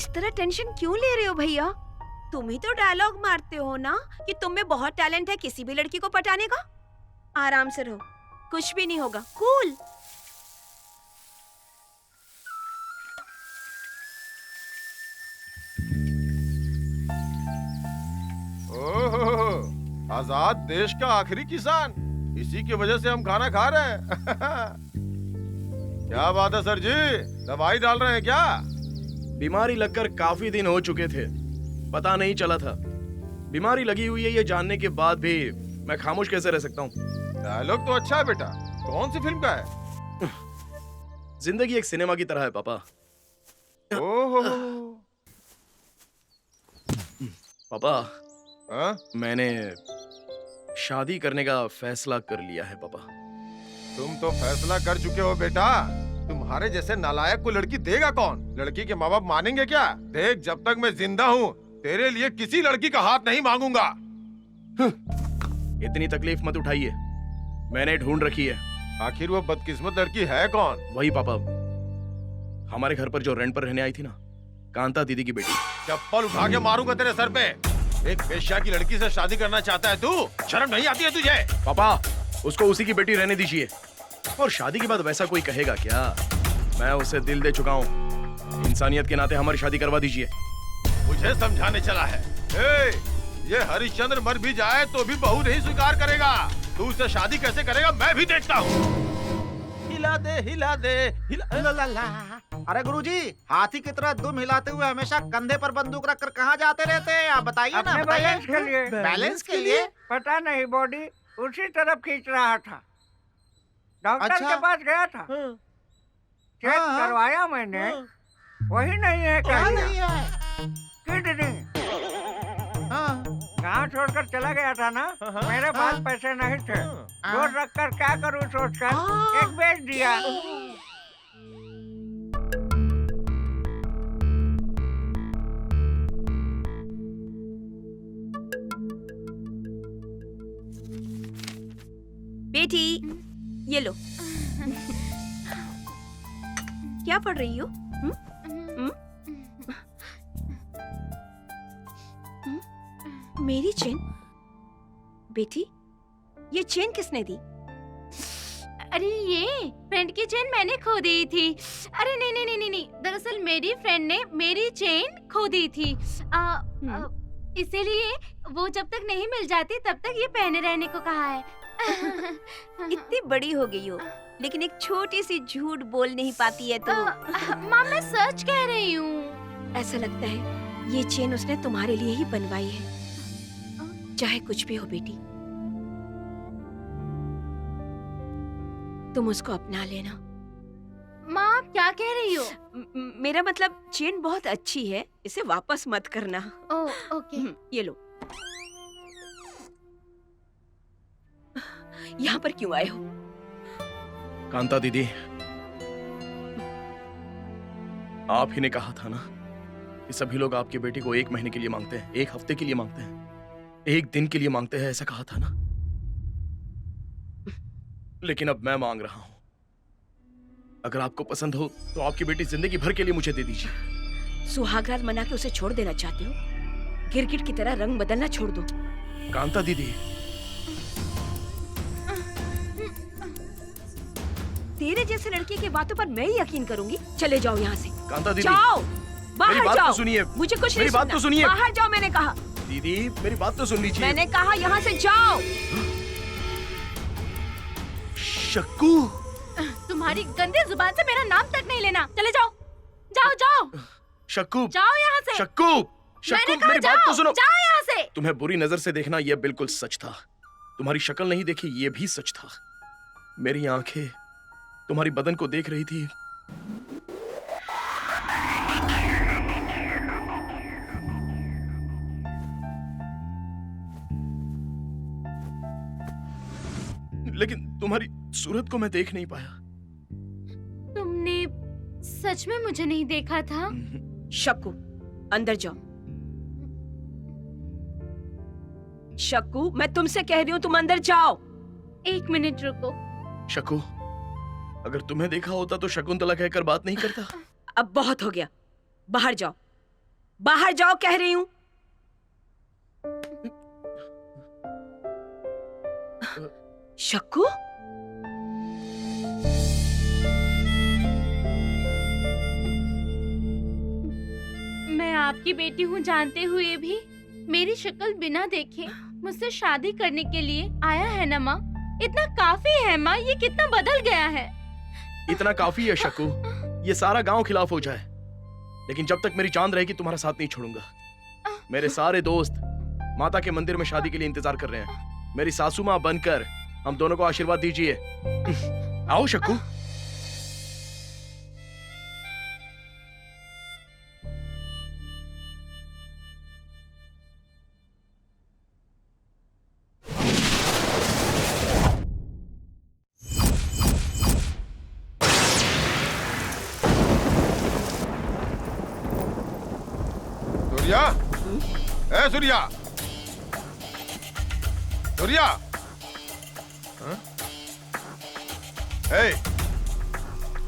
इस तरह टेंशन क्यों ले रहे हो भैया? तुम ही तो डायलॉग मारते हो ना कि तुम में बहुत टैलेंट है किसी भी लड़की को पटाने का। आराम से रहो, कुछ भी नहीं होगा। कूल। ओहो, आजाद देश का आखिरी किसान, इसी की वजह से हम खाना खा रहे हैं। क्या बात है सर जी, दवाई डाल रहे हैं क्या? बीमारी लगकर काफी दिन हो चुके थे, पता नहीं चला था। बीमारी लगी हुई है ये जानने के बाद भी मैं खामोश कैसे रह सकता हूँ? डायलॉग तो अच्छा है बेटा, कौन सी फिल्म का है? जिंदगी एक सिनेमा की तरह है पापा। ओहो, पापा हाँ? मैंने शादी करने का फैसला कर लिया है पापा। तुम तो फैसला कर चुके हो बेटा। तुम्हारे जैसे नालायक को लड़की देगा कौन? लड़की के माँ बाप मानेंगे क्या? देख, जब तक मैं जिंदा हूँ तेरे लिए किसी लड़की का हाथ नहीं मांगूंगा। इतनी तकलीफ मत उठाइए, मैंने ढूंढ रखी है। आखिर वो बदकिस्मत लड़की है कौन? वही पापा, हमारे घर पर जो रेंट पर रहने आई थी ना, कांता दीदी की बेटी। चप्पल उठा के मारूंगा तेरे सर पे। एक वेश्या की लड़की से शादी करना चाहता है तू? शर्म नहीं आती है तुझे? पापा उसको उसी की बेटी रहने दीजिए, और शादी के बाद वैसा कोई कहेगा क्या? मैं उसे दिल दे चुका हूँ, इंसानियत के नाते हमारी शादी करवा दीजिए। मुझे समझाने चला है? ये हरिश्चंद्र मर भी जाए तो भी बहू नहीं स्वीकार करेगा। तू उससे शादी कैसे करेगा मैं भी देखता हूँ। हिला दे हिला दे हिला ला ला ला। अरे गुरुजी, हाथी की तरह दुम हिलाते हुए हमेशा कंधे पर बंदूक रखकर कहाँ जाते रहते हैं? आप बताइए ना, बताइए। बैलेंस के लिए। बैलेंस के लिए? पता नहीं, बॉडी उसी तरफ खींच रहा था। डॉक्टर अच्छा। के पास गया था, चेक हाँ। करवाया मैंने, वही नहीं है। क्या कहीं नहीं है? किडनी हाँ। गाँव छोड़कर चला गया था ना, मेरे पास पैसे नहीं थे। जोर रखकर क्या करूँ सोचकर एक बेच दिया। बेटी ये लो। क्या पढ़ रही हो? मेरी चेन? बेटी ये चेन किसने दी? अरे ये फ्रेंड की चेन मैंने खो दी थी। अरे नहीं नहीं नहीं नहीं नहीं, दरअसल मेरी फ्रेंड ने मेरी चेन खो दी थी। इसीलिए वो जब तक नहीं मिल जाती तब तक ये पहने रहने को कहा है। इतनी बड़ी हो गई हो लेकिन एक छोटी सी झूठ बोल नहीं पाती है तो। माँ मैं सच कह रही हूँ। ऐसा लगता है ये चेन उसने तुम्हारे लिए ही बनवाई है। चाहे कुछ भी हो बेटी, तुम उसको अपना लेना। माँ आप क्या कह रही हो? मेरा मतलब चेन बहुत अच्छी है, इसे वापस मत करना। Oh okay. ये लो। यहाँ पर क्यों आए हो? कांता दीदी, आप ही ने कहा था ना कि सभी लोग आपकी बेटी को 1 महीने के लिए मांगते हैं, 1 हफ्ते के लिए मांगते हैं, 1 दिन के लिए मांगते हैं, ऐसा कहा था ना। लेकिन अब मैं मांग रहा हूं, अगर आपको पसंद हो तो आपकी बेटी जिंदगी भर के लिए मुझे दे दीजिए। सुहागरात मना के उसे छोड़ देना चाहते हो? गिरगिट की तरह रंग बदलना छोड़ दो। कांता दीदी, तेरे जैसे लड़के की बातों पर मैं ही यकीन करूंगी? चले जाओ यहाँ से। कांता दीदी, जाओ, मेरी बाहर बात जाओ। तो सुनिए। मुझे कुछ मेरी नहीं बात तो सुनना। सुनिए। बाहर जाओ मैंने कहा। दीदी मेरी बात तो सुन लीजिए। मैंने कहा यहाँ से जाओ। शक्कू, तुम्हारी गंदी जुबान से मेरा नाम तक नहीं लेना। चले जाओ, जाओ जाओ शक्कू, जाओ यहाँ से। शक्कू, मैंने शक्कू कहा मेरी बात जाओ, तो सुनो। जाओ यहाँ से। तुम्हें बुरी नजर से देखना यह बिल्कुल सच था, तुम्हारी शक्ल नहीं देखी ये भी सच था। मेरी आंखें तुम्हारी बदन को देख रही थी। लेकिन तुम्हारी सूरत को मैं देख नहीं पाया। तुमने सच में मुझे नहीं देखा था? शक्कू, अंदर जाओ। शक्कू, मैं तुमसे कह रही हूँ तुम अंदर जाओ। 1 मिनट रुको। शक्कू, अगर तुम्हें देखा होता तो शकुंतला कहकर बात नहीं करता। अब बहुत हो गया, बाहर जाओ। बाहर जाओ कह रही हूँ। शक्कू, मैं आपकी बेटी हूँ जानते हुए भी मेरी शक्ल बिना देखे मुझसे शादी करने के लिए आया है ना माँ? इतना काफी है माँ, ये कितना बदल गया है। इतना काफी है शक्कू, ये सारा गांव खिलाफ हो जाए, लेकिन जब तक मेरी चांद रहेगी तुम्हारा साथ नहीं छोड़ूंगा। मेरे सारे दोस्त माता के मंदिर में शादी के लिए इंतजार कर रहे हैं। मेरी सासू माँ बनकर हम दोनों को आशीर्वाद दीजिए। आओ शक्कू। सूर्या, ए सूर्या, सूर्या, हाँ?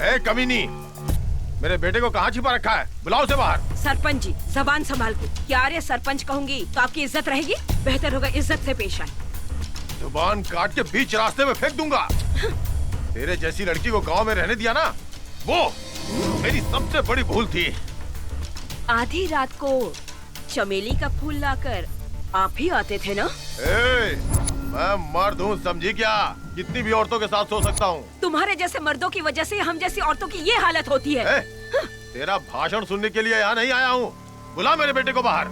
ए कमीनी, मेरे बेटे को कहाँ छिपा रखा है? बुलाओ उसे बाहर। सरपंच जी, जबान संभाल के। क्या रे सरपंच कहूंगी तो आपकी इज्जत रहेगी? बेहतर होगा इज्जत से पेश आए। जुबान काट के बीच रास्ते में फेंक दूंगा। तेरे जैसी लड़की को गांव में रहने दिया ना, वो मेरी सबसे बड़ी भूल थी। आधी रात को चमेली का फूल लाकर आप ही आते थे ना? मैं मर्द हूँ, समझी क्या? कितनी भी औरतों के साथ सो सकता हूँ। तुम्हारे जैसे मर्दों की वजह से हम जैसी औरतों की ये हालत होती है। तेरा भाषण सुनने के लिए यहाँ नहीं आया हूँ। बुला मेरे बेटे को बाहर।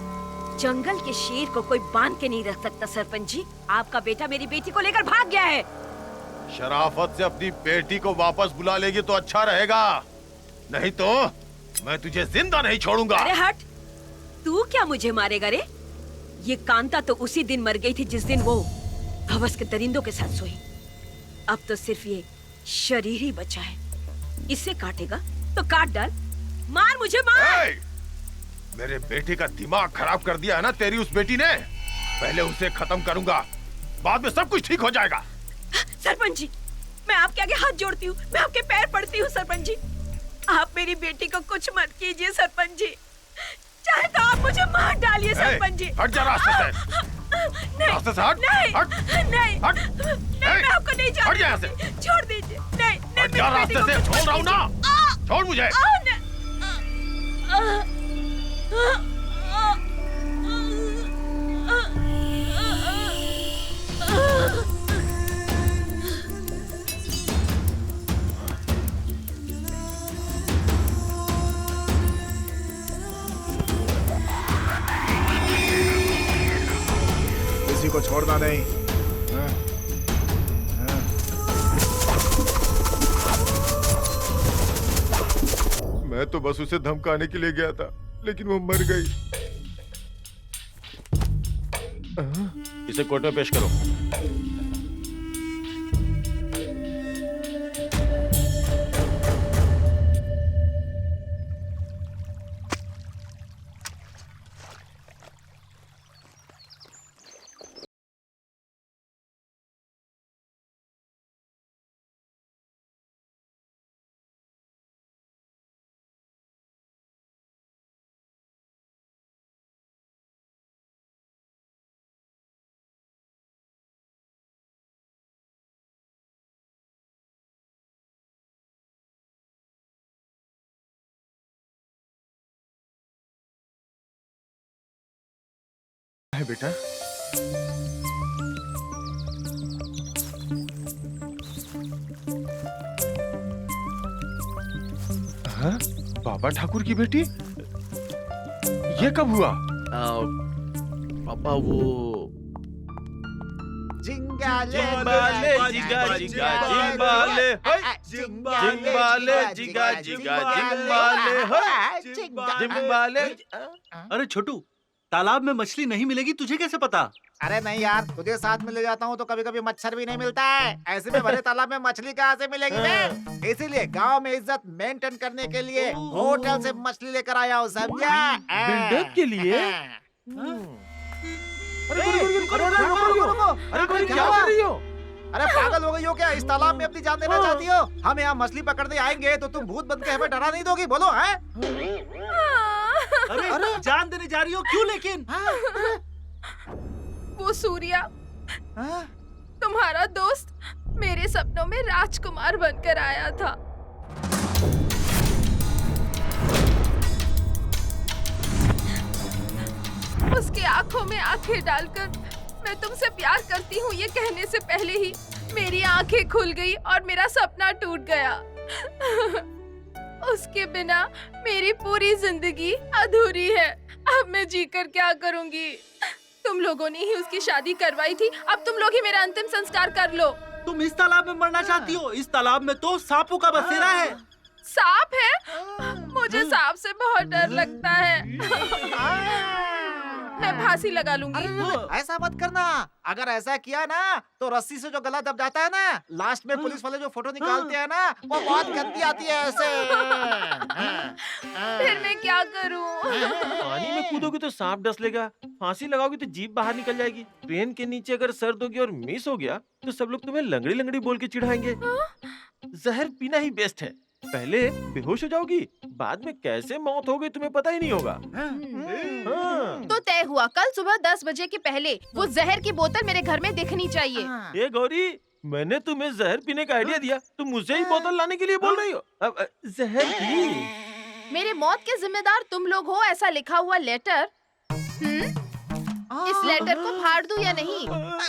जंगल के शेर को कोई बांध के नहीं रख सकता सरपंच जी। आपका बेटा मेरी बेटी को लेकर भाग गया है। शराफत से अपनी बेटी को वापस बुला लेगी तो अच्छा रहेगा, नहीं तो मैं तुझे जिंदा नहीं छोड़ूंगा। अरे हट, तू क्या मुझे मारेगा रे? ये कांता तो उसी दिन मर गई थी जिस दिन वो हवस के दरिंदों के साथ सोई। अब तो सिर्फ ये शरीर ही बचा है। इसे काटेगा तो काट डाल, मार मुझे मार। मेरे बेटे का दिमाग खराब कर दिया है ना तेरी उस बेटी ने। पहले उसे खत्म करूंगा, बाद में सब कुछ ठीक हो जाएगा। सरपंच जी, मैं आपके आगे हाथ जोड़ती हूँ, मैं आपके पैर पड़ती हूँ सरपंच जी। आप मेरी बेटी को कुछ मत कीजिए सरपंच जी, चाहे तो आप मुझे मार डालिए सरपंच जी। हट जा रास्ते से। नहीं, रास्ते से हट। नहीं, हट। नहीं, हट। नहीं, मैं आपको नहीं हट जा यहाँ जानती। से। छोड़ दीजिए। नहीं, नहीं, हट जा मेरी बेटी रास्ते को से, कुछ छोड़ रहा हूँ ना। कीजिए। छोड़ मुझे। किसी को छोड़ना नहीं। मैं तो बस उसे धमकाने के लिए गया था, लेकिन वो मर गई। इसे कोर्ट में पेश करो। है बेटा, हाँ? बाबा ठाकुर की बेटी? ये कब हुआ? पापा वो जिंगाले जिंगा जिंगा जिंबाले जिंबाले जिंगा जिंगा जिंबाले जिंबाले। अरे छोटू, तालाब में मछली नहीं मिलेगी तुझे कैसे पता? अरे नहीं यार, तुझे साथ में ले जाता हूँ तो कभी कभी मच्छर भी नहीं मिलता है। ऐसे में भरे तालाब में मछली कहाँ से मिलेगी बे? इसीलिए गांव में इज्जत मेंटेन करने के लिए होटल से मछली लेकर आया हूँ, समझा? बिल्डअप के लिए? अरे क्या कर रही हो? अरे पागल हो गई हो क्या? इस तालाब में अपनी जान देना चाहती हो? हम यहाँ मछली पकड़ने आएंगे तो तुम भूत बन के हमें डरा नहीं दोगी? बोलो है? अरे जान देने जा रही हो क्यों लेकिन? वो सूर्या हाँ? तुम्हारा दोस्त मेरे सपनों में राजकुमार बनकर आया था। उसकी आंखों में आंखें डालकर मैं तुमसे प्यार करती हूँ ये कहने से पहले ही मेरी आंखें खुल गई और मेरा सपना टूट गया। उसके बिना मेरी पूरी जिंदगी अधूरी है। अब मैं जीकर क्या करूंगी? तुम लोगों ने ही उसकी शादी करवाई थी, अब तुम लोग ही मेरा अंतिम संस्कार कर लो। तुम इस तालाब में मरना चाहती हो? इस तालाब में तो सांपों का बसेरा है। सांप है? मुझे सांप से बहुत डर लगता है। मैं फांसी लगा लूंगी। ऐसा मत करना। अगर ऐसा किया ना तो रस्सी से जो गला दब जाता है ना, लास्ट में पुलिस वाले जो फोटो निकालते हैं ना, वो बहुत गंदी आती है ऐसे। फिर मैं क्या करूं? पानी में कूदोगे तो सांप डस लेगा, फांसी लगाओगे तो जीभ बाहर निकल जाएगी, ट्रेन के नीचे अगर सर दोगे और मिस हो गया तो सब लोग तुम्हें लंगड़ी लंगड़ी बोल के चिढ़ाएंगे। जहर पीना ही बेस्ट है। पहले बेहोश हो जाओगी, बाद में कैसे मौत हो गई तुम्हें पता ही नहीं होगा। हाँ। तो तय हुआ, कल सुबह 10 बजे के पहले वो जहर की बोतल मेरे घर में दिखनी चाहिए। ये गौरी, मैंने तुम्हें जहर पीने का आइडिया दिया, तुम मुझे ही बोतल लाने के लिए बोल रही हो। अब जहर की मेरे मौत के जिम्मेदार तुम लोग हो, ऐसा लिखा हुआ लेटर। इस लेटर को फाड़ दूं या नहीं?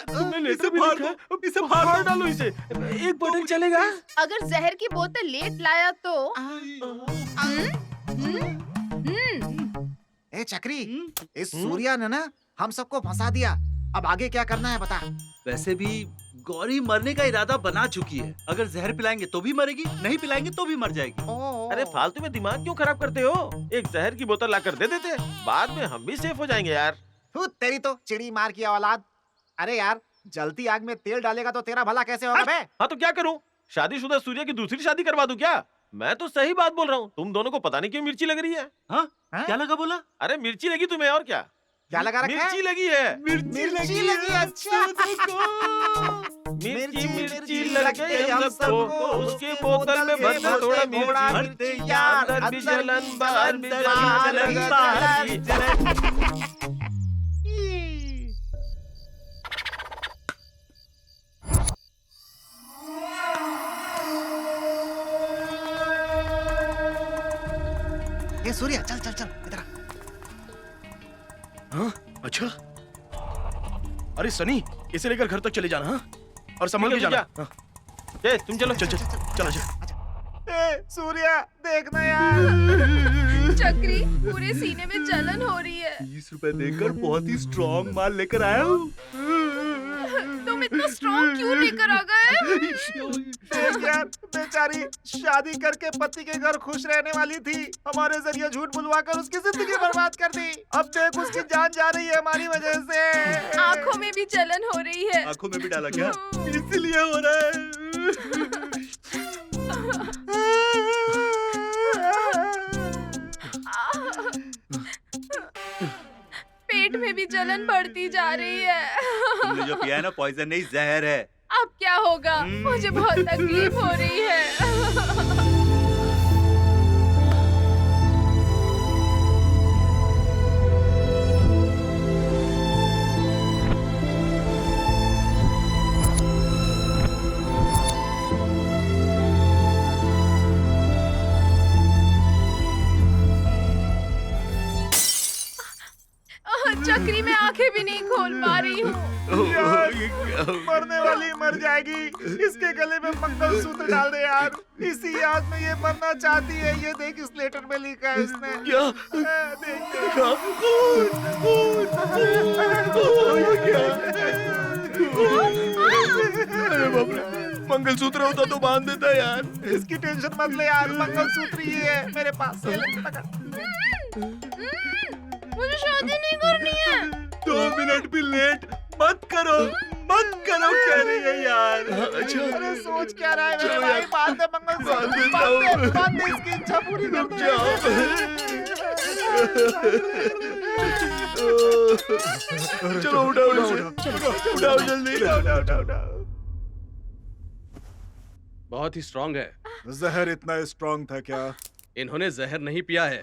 तुमने लेटर भी लिखा है, अब इसे फाड़ डालो इसे। एक बोतल चलेगा? अगर जहर की बोतल लेट लाया तो ए चक्री, इस सूर्या ने ना हम सबको फंसा दिया। अब आगे क्या करना है बता। वैसे भी गौरी मरने का इरादा बना चुकी है। अगर जहर पिलाएंगे तो भी मरेगी, नहीं पिलाएंगे तो भी मर जाएगी। अरे फालतू में दिमाग क्यों खराब करते हो? एक जहर की बोतल लाकर दे देते, बाद में हम भी सेफ हो जाएंगे यार। तेरी तो चिड़ी मार की औलाद। अरे यार, जलती आग में तेल डालेगा तो तेरा भला कैसे होगा बे? हाँ तो क्या करूँ? शादीशुदा सूर्य की दूसरी शादी करवा दूं क्या? मैं तो सही बात बोल रहा हूँ। तुम दोनों को पता नहीं क्यों मिर्ची लग रही है। हाँ? क्या लगा बोला? अरे मिर्ची लगी तुम्हें, और क्या? क्या लगा रखा है? मिर्ची लगी है। मिर्ची लगी है, अच्छा। मिर्ची मिर्ची लग गई हम सबको, उसके बोतल में भर दो थोड़ा मिर्ची, अंदर भी जलन बाहर भी जलन। ये सूर्या, चल चल चल इधर आ। हाँ? अच्छा। अरे सनी, इसे लेकर घर तक चले जाना। हाँ? और संभल के जाना। हाँ। तुम चलो। चल चल चल चल। ए सूर्या, देखना यार। चक्री, पूरे सीने में जलन हो रही है। 20 रुपए देकर बहुत ही स्ट्रॉन्ग माल लेकर आया हूँ। तुम इतना स्ट्रॉन्ग क्यों लेकर आ गए? देख यार, बेचारी शादी करके पति के घर खुश रहने वाली थी, हमारे जरिए झूठ बुलवाकर उसकी जिंदगी बर्बाद कर दी। अब देख उसकी जान जा रही है हमारी वजह से। आंखों में भी जलन हो रही है। आंखों में भी डाला क्या? इसलिए हो रहा है। पेट में भी जलन बढ़ती जा रही है। तुमने जो पिया है ना, पॉइजन नहीं, जहर है। अब क्या होगा? मुझे बहुत तकलीफ हो रही है। चक्री में आंखें भी नहीं खोल पा रही हूँ। मरने वाली मर जाएगी, इसके गले में मंगलसूत्र डाल दे यार। इसी याद में ये मरना चाहती है। ये देख, इस लेटर में लिखा है इसने। क्या? अरे बाप रे, मंगलसूत्र होता तो बांध देता यार। इसकी टेंशन मत ले यार, मंगलसूत्र ही है मेरे पास। ये ले, पकड़। मुझे शादी नहीं करनी है। 2 मिनट भी लेट मत करो, कह रही है यार। अच्छा। अरे सोच क्या रहा है मेरे भाई? बांध दे मंगलसूत्र, बांध देता हूँ। बांध दे, इसकी इच्छा पूरी कर दे। चलो उठाओ जल्दी। बहुत ही स्ट्रांग है। जहर इतना स्ट्रांग था क्या? इन्होंने जहर नहीं पिया है,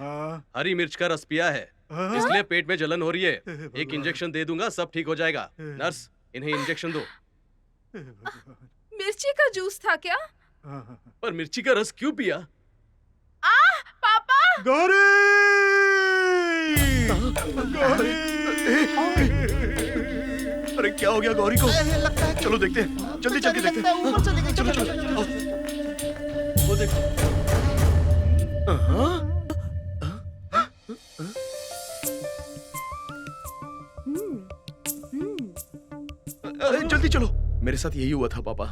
हरी मिर्च का रस पिया है, इसलिए पेट में जलन हो रही है। एक इंजेक्शन दे दूंगा, सब ठीक हो जाएगा। नर्स, इन्हें इंजेक्शन दो। मिर्ची का जूस था क्या? पर मिर्ची का रस क्यों पिया? पापा! अरे क्या हो गया गौरी को? लगता है चलो देखते हैं, जल्दी चल के देखते हैं। ऊपर चले गए, चलो चलो आओ। वो देखो। जल्दी चलो, मेरे साथ यही हुआ था पापा।